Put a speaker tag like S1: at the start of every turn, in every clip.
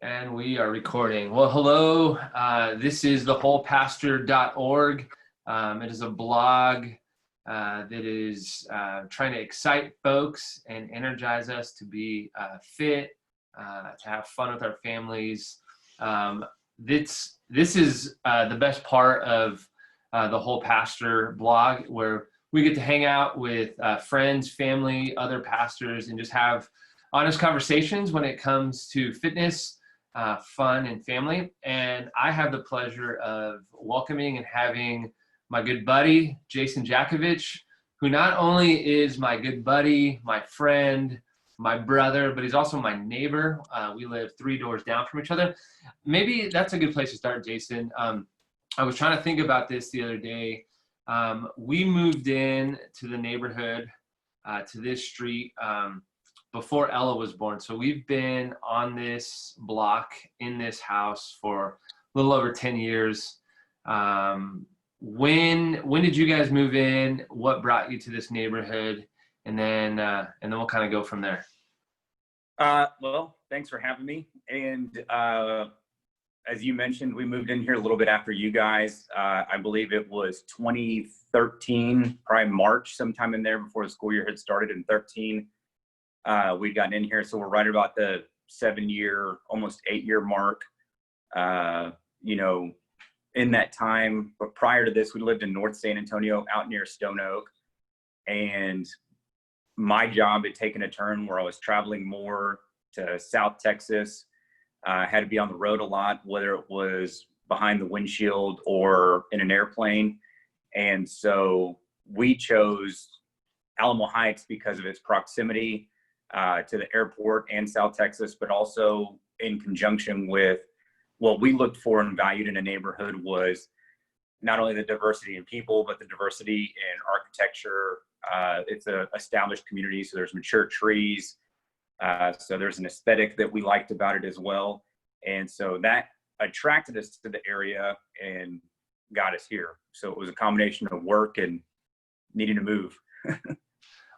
S1: And we are recording. Well, hello. This is thewholepastor.org. It is a blog that is trying to excite folks and energize us to be fit, to have fun with our families. This is the best part of the Whole Pastor blog, where we get to hang out with friends, family, other pastors, and just have honest conversations when it comes to fitness, fun, and family. And I have the pleasure of welcoming and having my good buddy, Jason Jackovich, who not only is my good buddy, my friend, my brother, but he's also my neighbor. We live 3 doors down from each other. Maybe that's a good place to start, Jason. I was trying to think about this the other day. We moved in to the neighborhood, to this street, before Ella was born. So we've been on this block in this house for a little over 10 years. When did you guys move in? What brought you to this neighborhood? And then we'll kind of go from there.
S2: Well, thanks for having me. And as you mentioned, we moved in here a little bit after you guys. I believe it was 2013, probably March, sometime in there before the school year had started in 13. We'd gotten in here, so we're right about the 7-year, almost 8-year mark. In that time, but prior to this, we lived in North San Antonio, out near Stone Oak, and my job had taken a turn where I was traveling more to South Texas. I had to be on the road a lot, whether it was behind the windshield or in an airplane. And so we chose Alamo Heights because of its proximity to the airport and South Texas, but also in conjunction with what we looked for and valued in a neighborhood was not only the diversity in people, but the diversity in architecture. It's an established community, so there's mature trees. So there's an aesthetic that we liked about it as well. And so that attracted us to the area and got us here. So it was a combination of work and needing to move.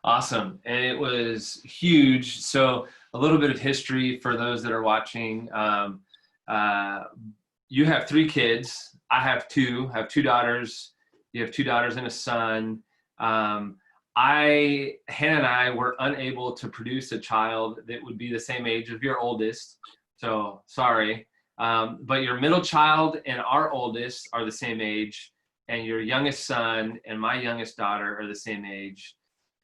S1: Awesome. And it was huge. So a little bit of history for those that are watching. You have 3 kids. I have 2. I have 2 daughters. You have 2 daughters and a son. Hannah and I were unable to produce a child that would be the same age of your oldest. So sorry. But your middle child and our oldest are the same age, and your youngest son and my youngest daughter are the same age.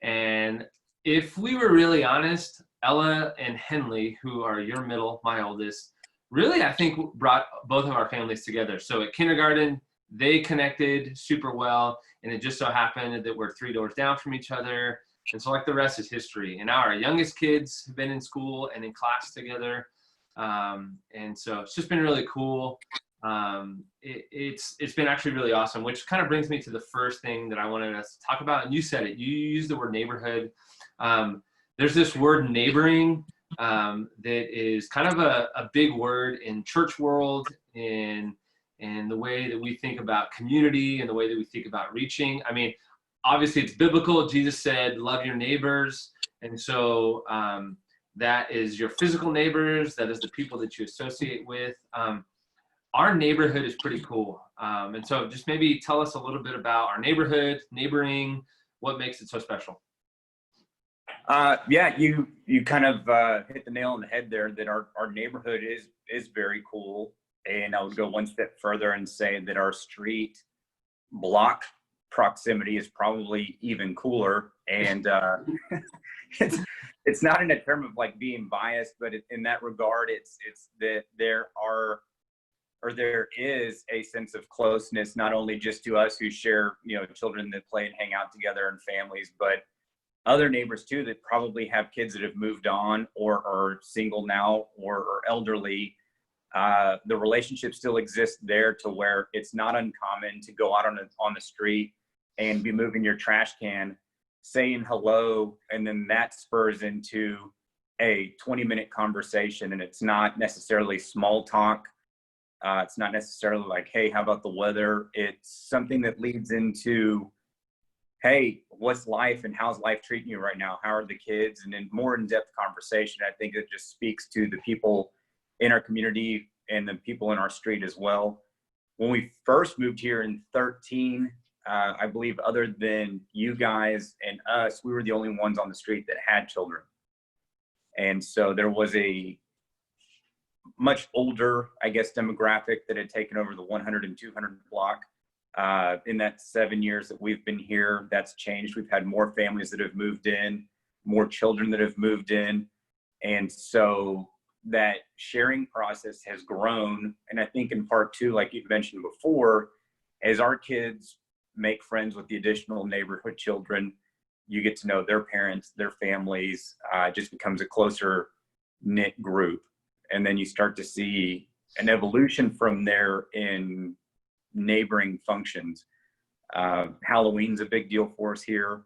S1: And if we were really honest, Ella and Henley, who are your middle, my oldest, really, I think, brought both of our families together. So at kindergarten, they connected super well, and it just so happened that we're 3 doors down from each other. And so like the rest is history. And now our youngest kids have been in school and in class together. And so it's just been really cool. It's been actually really awesome, which kind of brings me to the first thing that I wanted us to talk about. And you said it, you used the word neighborhood. There's this word neighboring that is kind of a big word in church world, in the way that we think about community and the way that we think about reaching. I mean, obviously it's biblical. Jesus said, love your neighbors. And so that is your physical neighbors. That is the people that you associate with. Our neighborhood is pretty cool. And so just maybe tell us a little bit about our neighborhood, neighboring, what makes it so special.
S2: Yeah, you kind of hit the nail on the head there, that our neighborhood is very cool. And I would go one step further and say that our street block proximity is probably even cooler. And it's not in a term of like being biased, but in that regard, it's that there is a sense of closeness, not only just to us who share, children that play and hang out together and families, but other neighbors too that probably have kids that have moved on or are single now or are elderly. The relationship still exists there, to where it's not uncommon to go out on the street and be moving your trash can, saying hello, and then that spurs into a 20-minute conversation. And it's not necessarily small talk. It's not necessarily like, hey, how about the weather? It's something that leads into, hey, what's life and how's life treating you right now? How are the kids? And then more in-depth conversation. I think it just speaks to the people in our community and the people in our street as well. When we first moved here in 13, I believe other than you guys and us, we were the only ones on the street that had children. And so there was a much older, I guess, demographic that had taken over the 100 and 200 block. In that 7 years that we've been here, that's changed. We've had more families that have moved in, more children that have moved in. And so that sharing process has grown. And I think in part two, like you mentioned before, as our kids make friends with the additional neighborhood children, you get to know their parents, their families, just becomes a closer knit group. And then you start to see an evolution from there in neighboring functions. Halloween's a big deal for us here.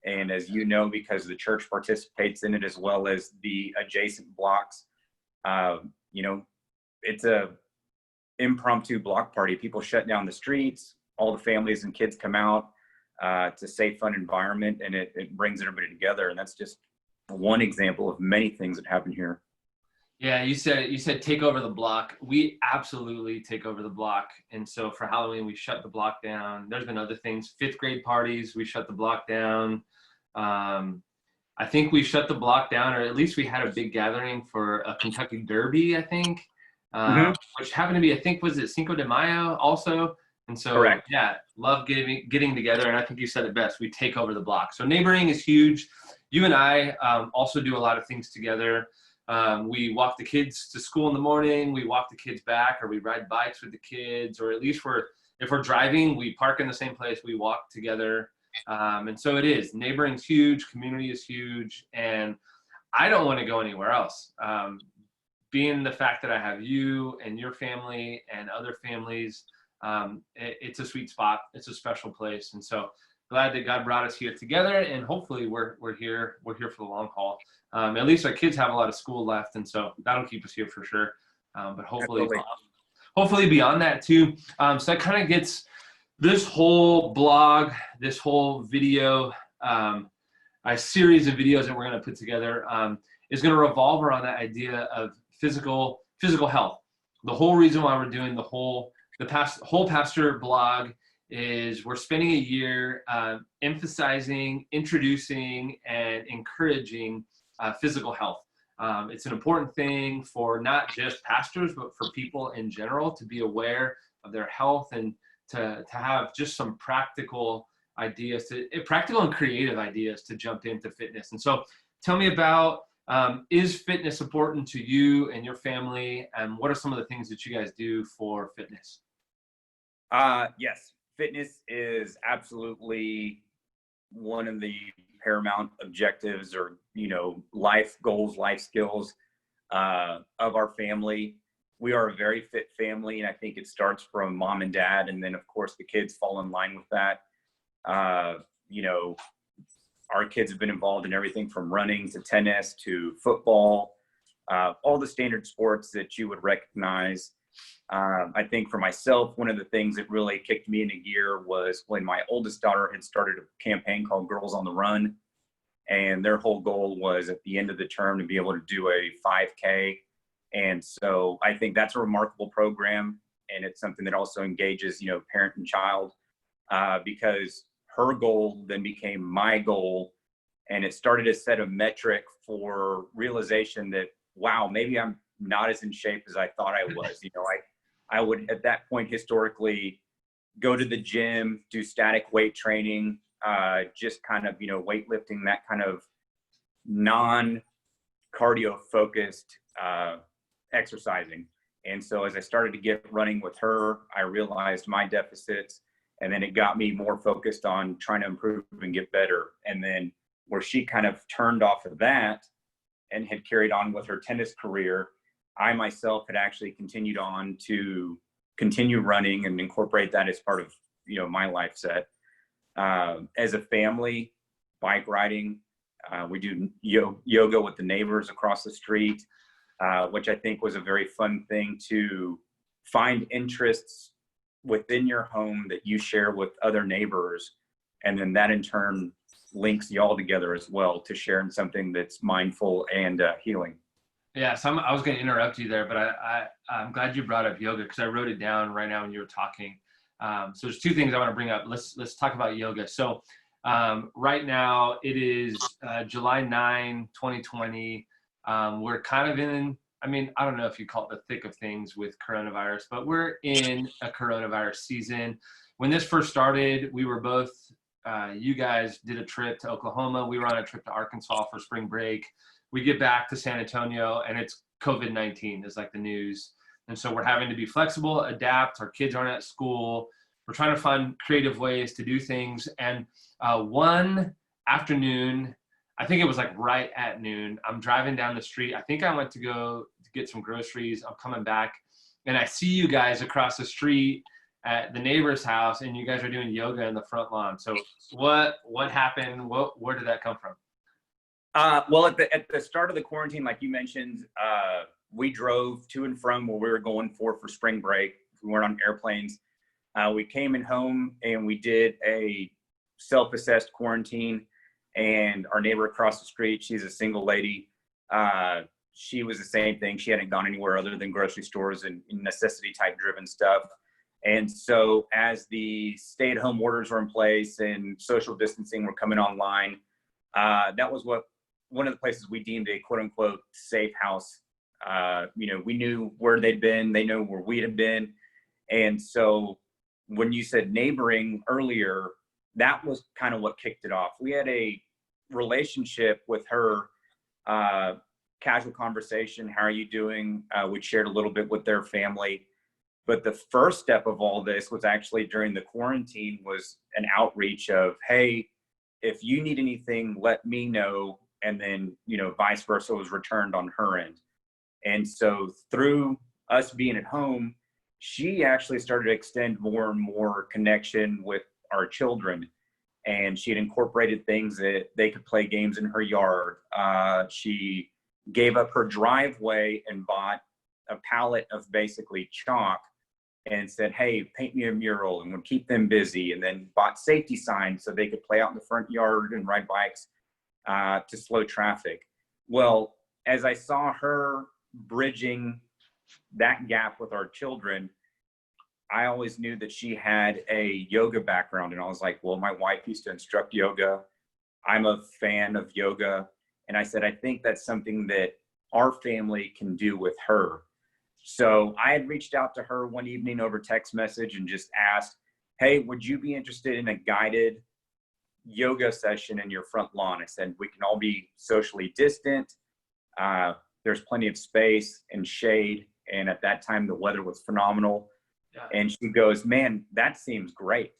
S2: And as you know, because the church participates in it as well as the adjacent blocks, it's a impromptu block party. People shut down the streets, all the families and kids come out. It's a safe, fun environment, and it brings everybody together. And that's just one example of many things that happen here.
S1: Yeah, you said take over the block. We absolutely take over the block. And so for Halloween, we shut the block down. There's been other things, 5th grade parties, we shut the block down. I think we shut the block down, or at least we had a big gathering for a Kentucky Derby, I think, which happened to be, I think, was it Cinco de Mayo also? And so,
S2: correct.
S1: Yeah, love getting together. And I think you said it best. We take over the block. So neighboring is huge. You and I also do a lot of things together. We walk the kids to school in the morning. We walk the kids back, or we ride bikes with the kids, or at least if we're driving, we park in the same place. We walk together. And so it is. Neighboring's huge. Community is huge. And I don't want to go anywhere else. Being the fact that I have you and your family and other families, it's a sweet spot. It's a special place. And so glad that God brought us here together, and hopefully we're here for the long haul. At least our kids have a lot of school left, and so that'll keep us here for sure. But hopefully beyond that too. So that kind of gets this whole blog, this whole video, a series of videos that we're going to put together is going to revolve around that idea of physical health. The whole reason why we're doing the whole pastor blog is we're spending a year emphasizing, introducing, and encouraging physical health. It's an important thing for not just pastors, but for people in general to be aware of their health and to have just some practical ideas, practical and creative ideas to jump into fitness. And so tell me about, is fitness important to you and your family? And what are some of the things that you guys do for fitness?
S2: Yes, fitness is absolutely one of the paramount objectives, or, life goals, life skills of our family. We are a very fit family, and I think it starts from mom and dad, and then of course the kids fall in line with that. Our kids have been involved in everything from running to tennis to football, all the standard sports that you would recognize. I think for myself, one of the things that really kicked me into gear was when my oldest daughter had started a campaign called Girls on the Run. And their whole goal was at the end of the term to be able to do a 5K. And so I think that's a remarkable program. And it's something that also engages, parent and child, because her goal then became my goal. And it started a set of metric for realization that, wow, maybe I'm not as in shape as I thought I was. I would at that point historically go to the gym, do static weight training, just kind of, weightlifting, that kind of non-cardio focused exercising. And so as I started to get running with her, I realized my deficits, and then it got me more focused on trying to improve and get better. And then where she kind of turned off of that and had carried on with her tennis career, I myself had actually continued on to continue running and incorporate that as part of, my life set. As a family, bike riding, we do yoga with the neighbors across the street, which I think was a very fun thing to find interests within your home that you share with other neighbors. And then that in turn links you all together as well to share in something that's mindful and healing.
S1: Yeah, so I was going to interrupt you there, but I'm glad you brought up yoga because I wrote it down right now when you were talking. So there's two things I want to bring up. Let's talk about yoga. So right now it is July 9, 2020. We're kind of in, I mean, I don't know if you call it the thick of things with coronavirus, but we're in a coronavirus season. When this first started, we were both, you guys did a trip to Oklahoma. We were on a trip to Arkansas for spring break. We get back to San Antonio and it's COVID-19 is like the news. And so we're having to be flexible, adapt. Our kids aren't at school. We're trying to find creative ways to do things. And one afternoon, I think it was like right at noon, I'm driving down the street. I think I went to go to get some groceries. I'm coming back and I see you guys across the street at the neighbor's house and you guys are doing yoga in the front lawn. So what happened? Where did that come from?
S2: Well, at the start of the quarantine, like you mentioned, we drove to and from where we were going for spring break. We weren't on airplanes. We came in home and we did a self-assessed quarantine. And our neighbor across the street, she's a single lady. She was the same thing. She hadn't gone anywhere other than grocery stores and necessity type driven stuff. And so as the stay-at-home orders were in place and social distancing were coming online, that was one of the places we deemed a quote unquote safe house. We knew where they'd been, they know where we had been. And so when you said neighboring earlier, that was kind of what kicked it off. We had a relationship with her, casual conversation. How are you doing? We shared a little bit with their family. But the first step of all this was actually during the quarantine was an outreach of, hey, if you need anything, let me know. And then, vice versa was returned on her end. And so through us being at home, she actually started to extend more and more connection with our children. And she had incorporated things that they could play games in her yard. She gave up her driveway and bought a pallet of basically chalk and said, hey, paint me a mural, and would keep them busy. And then bought safety signs so they could play out in the front yard and ride bikes to slow traffic. Well, as I saw her bridging that gap with our children, I always knew that she had a yoga background. And I was like, well, my wife used to instruct yoga. I'm a fan of yoga. And I said, I think that's something that our family can do with her. So I had reached out to her one evening over text message and just asked, hey, would you be interested in a guided yoga session in your front lawn? I said, we can all be socially distant. There's plenty of space and shade. And at that time, the weather was phenomenal. Yeah. And she goes, man, that seems great.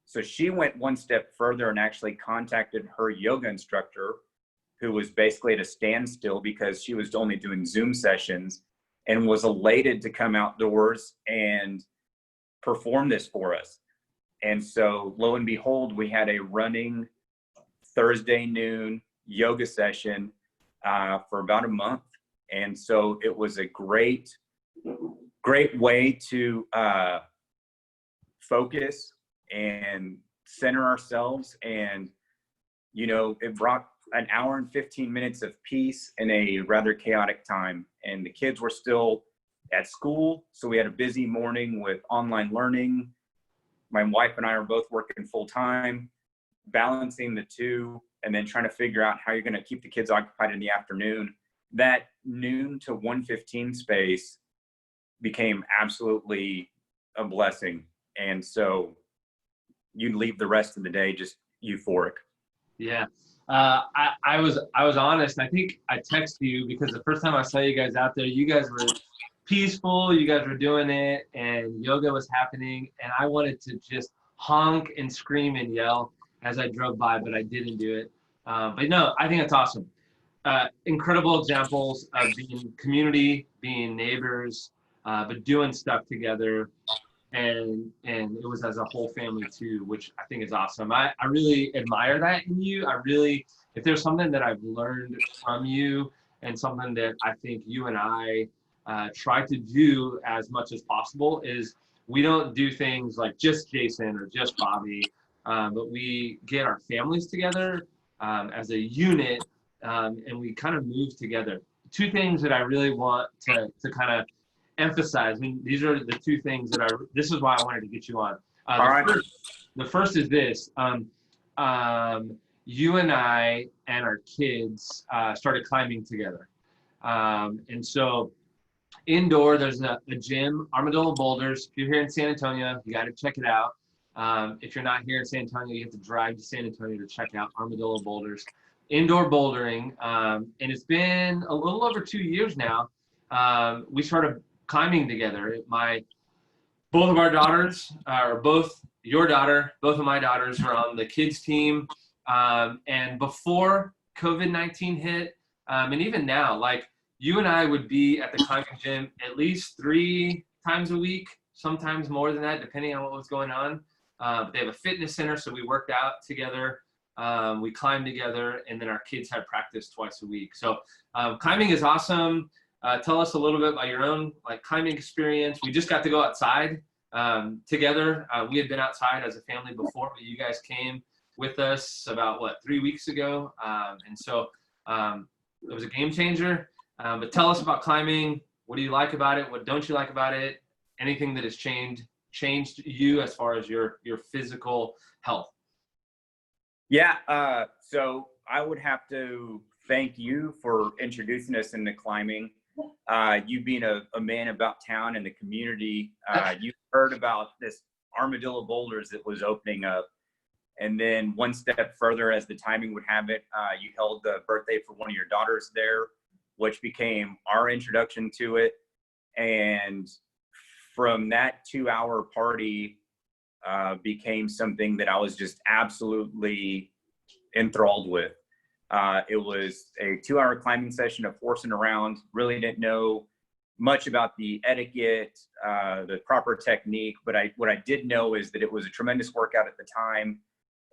S2: So she went one step further and actually contacted her yoga instructor, who was basically at a standstill because she was only doing Zoom sessions, and was elated to come outdoors and perform this for us. And so lo and behold, we had a running Thursday noon yoga session for about a month. And so it was a great way to focus and center ourselves. And, it brought an hour and 15 minutes of peace in a rather chaotic time. And the kids were still at school. So we had a busy morning with online learning. My wife and I are both working full time, balancing the two, and then trying to figure out how you're going to keep the kids occupied in the afternoon. That noon to 1:15 space became absolutely a blessing. And so you'd leave the rest of the day just euphoric.
S1: Yeah. I was honest. I think I texted you because the first time I saw you guys out there, you guys were peaceful. You guys were doing it and yoga was happening. And I wanted to just honk and scream and yell as I drove by, but I didn't do it. But no, I think that's awesome. Incredible examples of being community, being neighbors, but doing stuff together. And it was as a whole family too, which I think is awesome. I really admire that in you. If there's something that I've learned from you and something that I think you and I try to do as much as possible is we don't do things like just Jason or just Bobby, but we get our families together as a unit and we kind of move together. two things that I really want to kind of emphasize. I mean, these are the two things this is why I wanted to get you on.
S2: All right.
S1: The first is this. You and I and our kids started climbing together. And so indoor, there's a gym, Armadillo Boulders. If you're here in San Antonio, you got to check it out. If you're not here in San Antonio, you have to drive to San Antonio to check out Armadillo Boulders. Indoor bouldering, and it's been a little over 2 years now. We started climbing together. Both of our daughters, or both your daughter, both of my daughters were on the kids team. And before COVID-19 hit, and even now, like you and I would be at the climbing gym at least 3 times a week, sometimes more than that, depending on what was going on. They have a fitness center, so we worked out together. We climbed together, and then our kids had practice twice a week. So climbing is awesome. Tell us a little bit about your own climbing experience. We just got to go outside together. We had been outside as a family before, but you guys came with us about 3 weeks ago, and so it was a game changer. But tell us about climbing. What do you like about it? What don't you like about it? Anything that has changed you as far as your physical health?
S2: Yeah, so I would have to thank you for introducing us into climbing. You being a man about town and the community, you heard about this Armadillo Boulders that was opening up. And then one step further, as the timing would have it, you held the birthday for one of your daughters there, which became our introduction to it. And from that 2-hour party, became something that I was just absolutely enthralled with. It was a 2-hour climbing session of horsing around. Really didn't know much about the etiquette, the proper technique, but what I did know is that it was a tremendous workout at the time.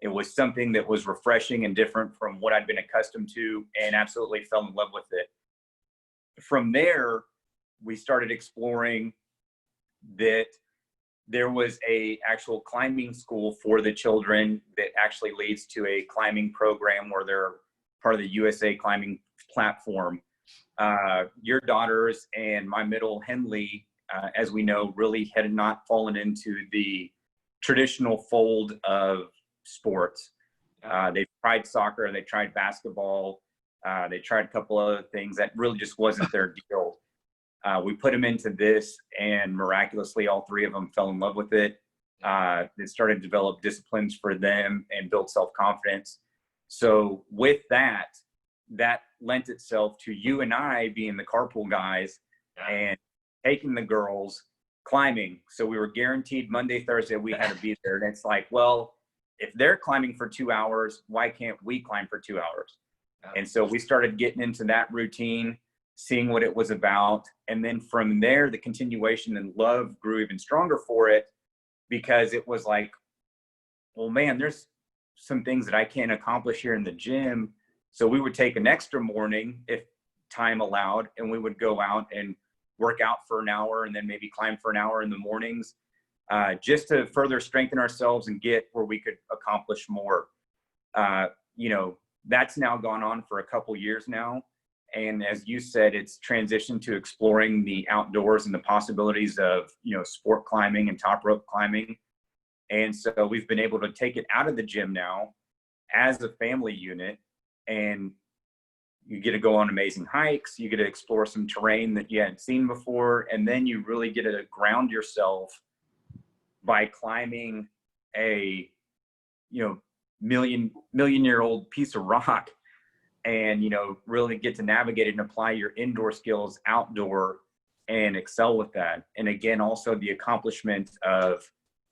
S2: It was something that was refreshing and different from what I'd been accustomed to, and absolutely fell in love with it. From there, we started exploring that there was a actual climbing school for the children that actually leads to a climbing program where they're part of the USA climbing platform. Your daughters and my middle, Henley, as we know, really had not fallen into the traditional fold of sports. They tried soccer, they tried basketball, they tried a couple other things that really just wasn't their deal. We put them into this, and miraculously, all 3 of them fell in love with it. It started to develop disciplines for them and build self-confidence. So with that lent itself to you and I being the carpool guys and taking the girls climbing. So we were guaranteed Monday, Thursday, we had to be there. And it's like, well, if they're climbing for 2 hours, why can't we climb for 2 hours? And so we started getting into that routine, seeing what it was about. And then from there, the continuation and love grew even stronger for it, because it was like, well, man, there's some things that I can't accomplish here in the gym. So we would take an extra morning if time allowed, and we would go out and work out for an hour and then maybe climb for an hour in the mornings, just to further strengthen ourselves and get where we could accomplish more. That's now gone on for a couple years now. And as you said, it's transitioned to exploring the outdoors and the possibilities of, sport climbing and top rope climbing. And so we've been able to take it out of the gym now as a family unit, and you get to go on amazing hikes. You get to explore some terrain that you hadn't seen before. And then you really get to ground yourself by climbing a, million-year-old piece of rock, and, really get to navigate it and apply your indoor skills outdoor and excel with that. And again, also the accomplishment of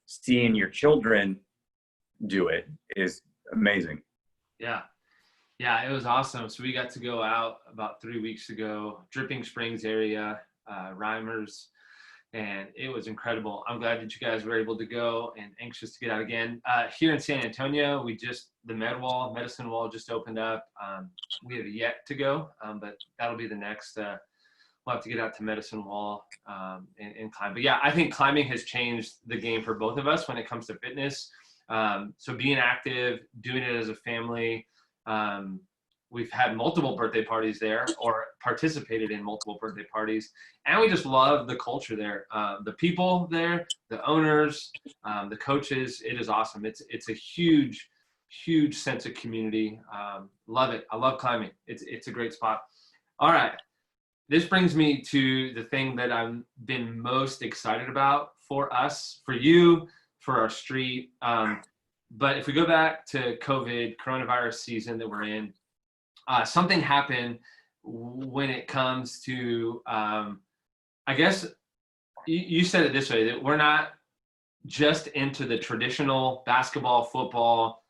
S2: seeing your children do it is amazing.
S1: Yeah, it was awesome. So we got to go out about 3 weeks ago, Dripping Springs area, Reimers, and it was incredible. I'm glad that you guys were able to go and anxious to get out again. Here in San Antonio, the Medicine Wall just opened up. We have yet to go, but that'll be the next. We'll have to get out to Medicine Wall and climb. But yeah, I think climbing has changed the game for both of us when it comes to fitness. So being active, doing it as a family, we've had multiple birthday parties there or participated in multiple birthday parties. And we just love the culture there. The people there, the owners, the coaches, it is awesome. It's a huge, huge sense of community. Love it. I love climbing. It's a great spot. All right. This brings me to the thing that I've been most excited about for us, for you, for our street. But if we go back to COVID, coronavirus season that we're in, something happened when it comes to, I guess you said it this way, that we're not just into the traditional basketball, football.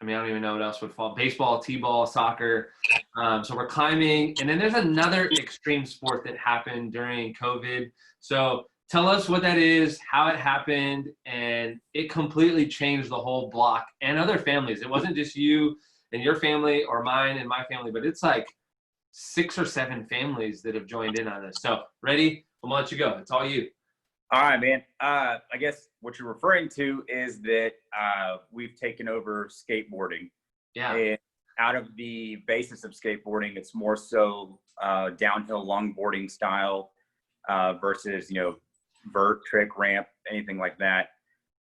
S1: I mean, I don't even know what else would fall. Baseball, t-ball, soccer. So we're climbing. And then there's another extreme sport that happened during COVID. So tell us what that is, how it happened, and it completely changed the whole block and other families. It wasn't just you and your family or mine and my family, but it's like 6 or 7 families that have joined in on this. So ready? I'm gonna let you go. It's all you.
S2: All right, man. I guess what you're referring to is that we've taken over skateboarding.
S1: Yeah.
S2: And out of the basis of skateboarding, it's more so downhill longboarding style versus, vert, trick, ramp, anything like that.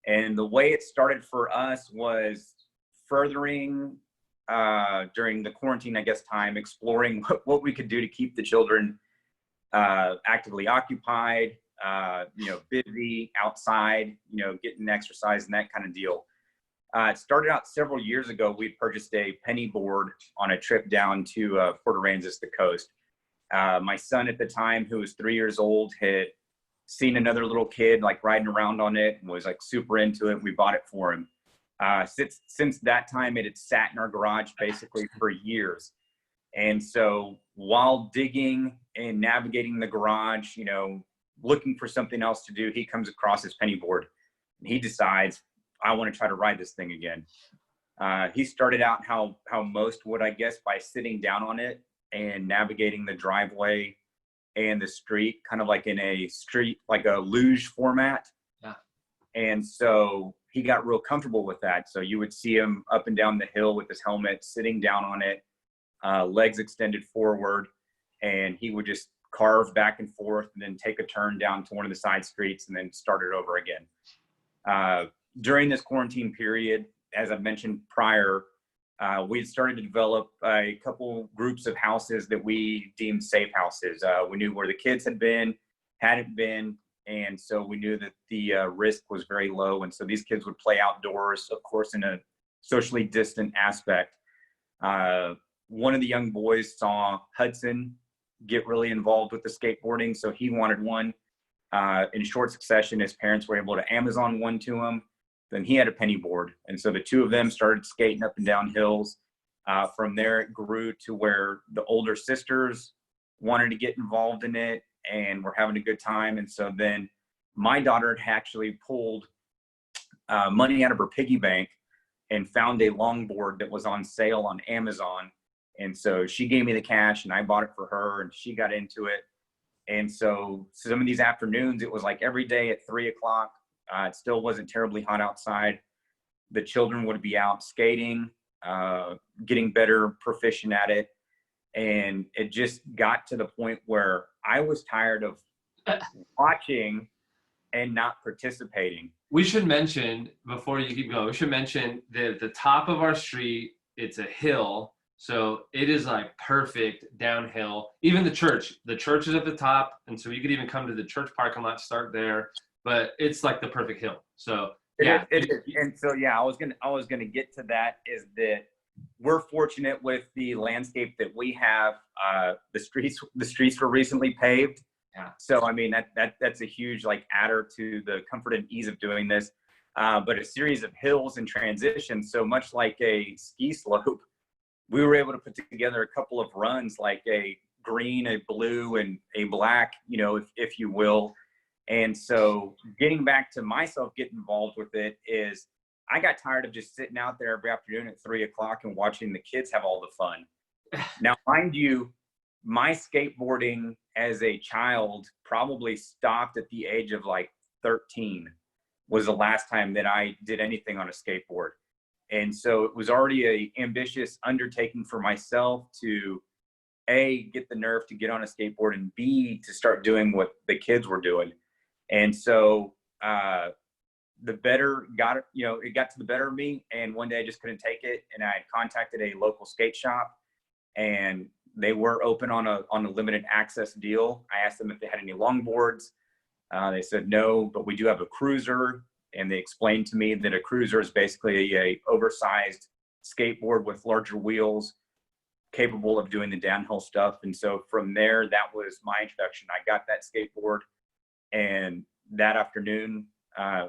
S2: And the way it started for us was furthering during the quarantine, I guess, time, exploring what we could do to keep the children actively occupied, busy outside, getting exercise and that kind of deal. It started out several years ago. We purchased a penny board on a trip down to Port Aransas, the coast. My son at the time, who was 3 years old, had seen another little kid like riding around on it and was like super into it. We bought it for him. Since that time, it had sat in our garage basically for years. And so while digging and navigating the garage, looking for something else to do, he comes across his penny board and he decides, I want to try to ride this thing again. He started out how most would, I guess, by sitting down on it and navigating the driveway and the street, kind of like in a street, like a luge format.
S1: Yeah.
S2: And so he got real comfortable with that. So you would see him up and down the hill with his helmet, sitting down on it, legs extended forward, and he would just carve back and forth and then take a turn down to one of the side streets and then start it over again. During this quarantine period, as I mentioned prior, we had started to develop a couple groups of houses that we deemed safe houses. We knew where the kids hadn't been, and so we knew that the risk was very low. And so these kids would play outdoors, of course, in a socially distant aspect. One of the young boys saw Hudson get really involved with the skateboarding, so he wanted one. In short succession, his parents were able to Amazon one to him. Then he had a penny board. And so the two of them started skating up and down hills. From there, it grew to where the older sisters wanted to get involved in it and were having a good time. And so then my daughter had actually pulled money out of her piggy bank and found a longboard that was on sale on Amazon. And so she gave me the cash and I bought it for her and she got into it. And so some of these afternoons, it was like every day at 3 o'clock. It still wasn't terribly hot outside. The children would be out skating, getting better, proficient at it. And it just got to the point where I was tired of watching and not participating.
S1: We should mention, before you keep going, we should mention that at the top of our street, it's a hill. So it is like perfect downhill. Even the church is at the top. And so you could even come to the church parking lot, start there. But it's like the perfect hill. So yeah.
S2: It is. And so, yeah, I was gonna get to that, is that we're fortunate with the landscape that we have. The streets were recently paved.
S1: Yeah.
S2: So, I mean, that's a huge like adder to the comfort and ease of doing this. But a series of hills and transitions. So much like a ski slope, we were able to put together a couple of runs, like a green, a blue, and a black, if you will. And so getting back to myself getting involved with it is I got tired of just sitting out there every afternoon at 3 o'clock and watching the kids have all the fun. Now, mind you, my skateboarding as a child probably stopped at the age of like 13 was the last time that I did anything on a skateboard. And so it was already a ambitious undertaking for myself to A, get the nerve to get on a skateboard, and B, to start doing what the kids were doing. And so it got to the better of me. And one day I just couldn't take it. And I had contacted a local skate shop, and they were open on a limited access deal. I asked them if they had any longboards. They said no, but we do have a cruiser. And they explained to me that a cruiser is basically a oversized skateboard with larger wheels, capable of doing the downhill stuff. And so from there, that was my introduction. I got that skateboard, and that afternoon,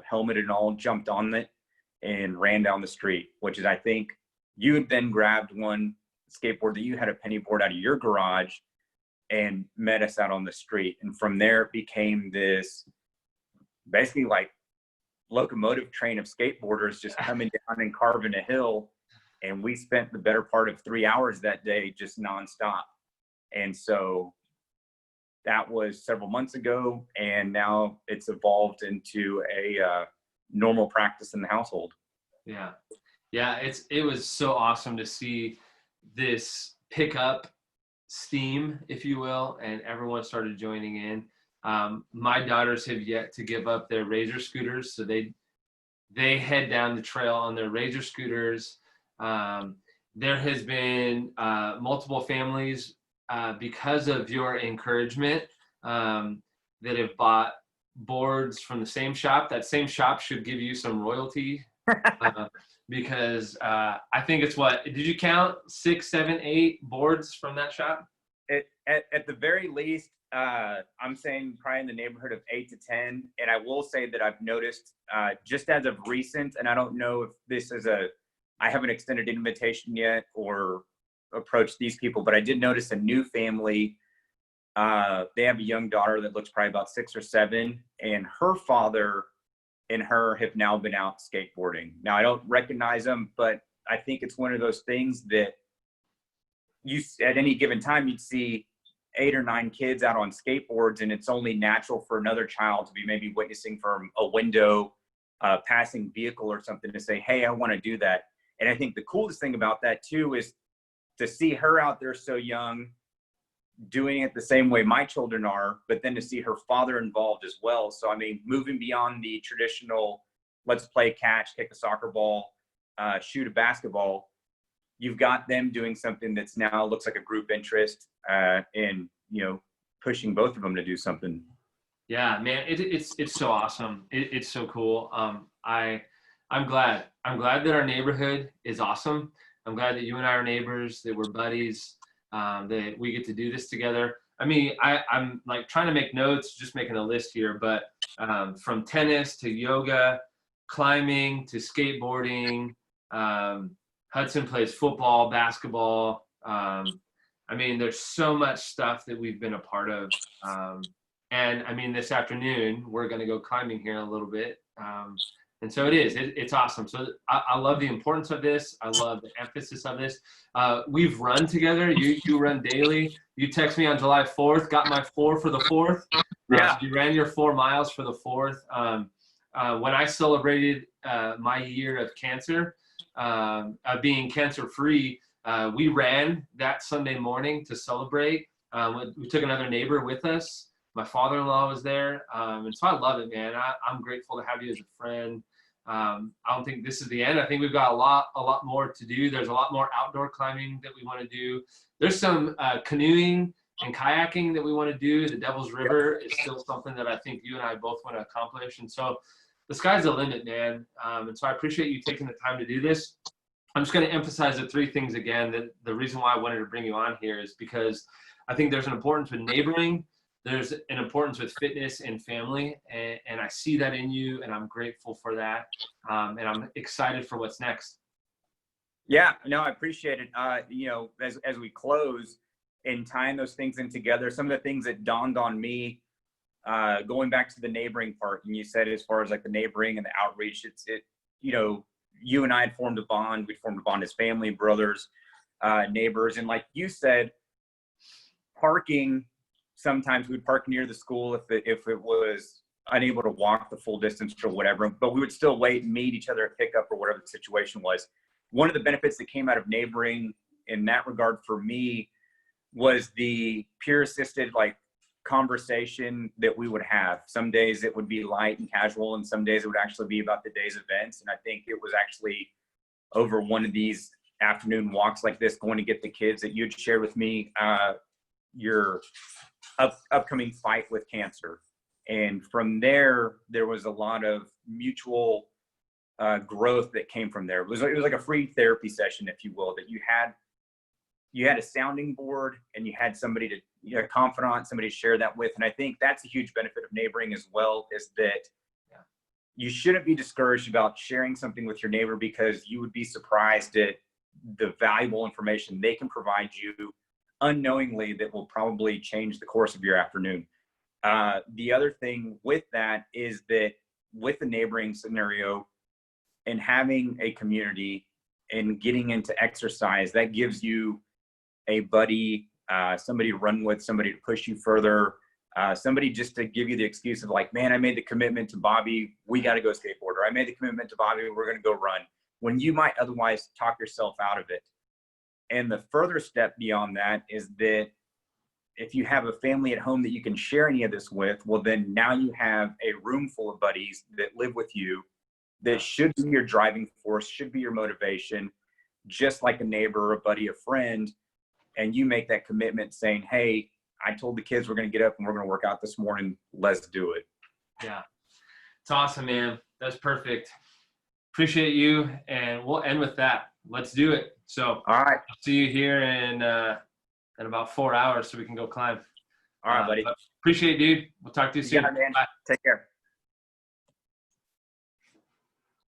S2: helmet and all, jumped on it and ran down the street, which is, I think you had then grabbed one skateboard that you had a penny board out of your garage and met us out on the street. And from there, it became this basically like locomotive train of skateboarders just coming down and carving a hill. And we spent the better part of 3 hours that day just nonstop. And so that was several months ago, and now it's evolved into a normal practice in the household.
S1: Yeah. It was so awesome to see this pick up steam, if you will, and everyone started joining in. My daughters have yet to give up their Razor scooters, so they head down the trail on their Razor scooters. There has been multiple families because of your encouragement that have bought boards from the same shop. That same shop should give you some royalty because I think it's did you count 6, 7, 8 boards from that shop?
S2: At the very least, I'm saying probably in the neighborhood of 8 to 10. And I will say that I've noticed just as of recent, and I don't know if this is I haven't extended an invitation yet or approached these people, but I did notice a new family. They have a young daughter that looks probably about 6 or 7, and her father and her have now been out skateboarding. Now, I don't recognize them, but I think it's one of those things that at any given time, you'd see 8 or 9 kids out on skateboards, and it's only natural for another child to be maybe witnessing from a window, passing vehicle or something, to say, hey, I want to do that. And I think the coolest thing about that too is to see her out there so young, doing it the same way my children are, but then to see her father involved as well. So, I mean, moving beyond the traditional, let's play catch, kick a soccer ball, shoot a basketball, you've got them doing something that's now looks like a group interest, and, pushing both of them to do something.
S1: Yeah, man, it's so awesome. It's so cool. I'm glad that our neighborhood is awesome. I'm glad that you and I are neighbors, that we're buddies, that we get to do this together. I mean, I'm like trying to make notes, just making a list here, but from tennis to yoga, climbing to skateboarding, Hudson plays football, basketball. I mean, there's so much stuff that we've been a part of. And I mean, this afternoon, we're going to go climbing here in a little bit. And so it's awesome. So I love the importance of this. I love the emphasis of this. We've run together. You run daily. You text me on July 4th, got my 4 for the 4th.
S2: Yeah.
S1: So you ran your 4 miles for the 4th. When I celebrated my year of cancer, being cancer-free, we ran that Sunday morning to celebrate. We took another neighbor with us. My father-in-law was there. And so I love it, man. I'm grateful to have you as a friend. I don't think this is the end. I think we've got a lot more to do. There's a lot more outdoor climbing that we want to do. There's some canoeing and kayaking that we want to do. The Devil's River is still something that I think you and I both want to accomplish. And so the sky's the limit, man. And so I appreciate you taking the time to do this. I'm just going to emphasize the 3 things again. That the reason why I wanted to bring you on here is because I think there's an importance with neighboring. There's an importance with fitness and family, and I see that in you, and I'm grateful for that, and I'm excited for what's next.
S2: Yeah, no, I appreciate it. As we close and tying those things in together, some of the things that dawned on me, going back to the neighboring part, and you said as far as like the neighboring and the outreach, you and I had formed a bond. We'd formed a bond as family, brothers, neighbors, and like you said, parking. Sometimes we'd park near the school if it was unable to walk the full distance or whatever, but we would still wait and meet each other at pickup or whatever the situation was. one of the benefits that came out of neighboring in that regard for me was the peer assisted like conversation that we would have. Some days it would be light and casual, and some days it would actually be about the day's events. And I think it was actually over one of these afternoon walks like this, going to get the kids, that you'd share with me your upcoming fight with cancer. And from there, there was a lot of mutual growth that came from there. It was like a free therapy session, if you will, that you had a sounding board and you had somebody to, a confidant, somebody to share that with. And I think that's a huge benefit of neighboring as well, is that you shouldn't be discouraged about sharing something with your neighbor, because you would be surprised at the valuable information they can provide you unknowingly that will probably change the course of your afternoon. The other thing with that is that with the neighboring scenario and having a community and getting into exercise, that gives you a buddy, somebody to run with, somebody to push you further, somebody just to give you the excuse of like, man, I made the commitment to Bobby, we got to go skateboard, or I made the commitment to Bobby, we're going to go run, when you might otherwise talk yourself out of it. And the further step beyond that is that if you have a family at home that you can share any of this with, well, then now you have a room full of buddies that live with you that should be your driving force, should be your motivation, just like a neighbor, a buddy, a friend. And you make that commitment saying, hey, I told the kids we're going to get up and we're going to work out this morning. Let's do it.
S1: Yeah. It's awesome, man. That's perfect. Appreciate you. And we'll end with that. Let's do it. So
S2: all right.
S1: I'll see you here in about 4 hours so we can go climb.
S2: All right, buddy.
S1: Appreciate it, dude. We'll talk to you soon.
S2: Yeah, man.
S1: Bye.
S2: Take care.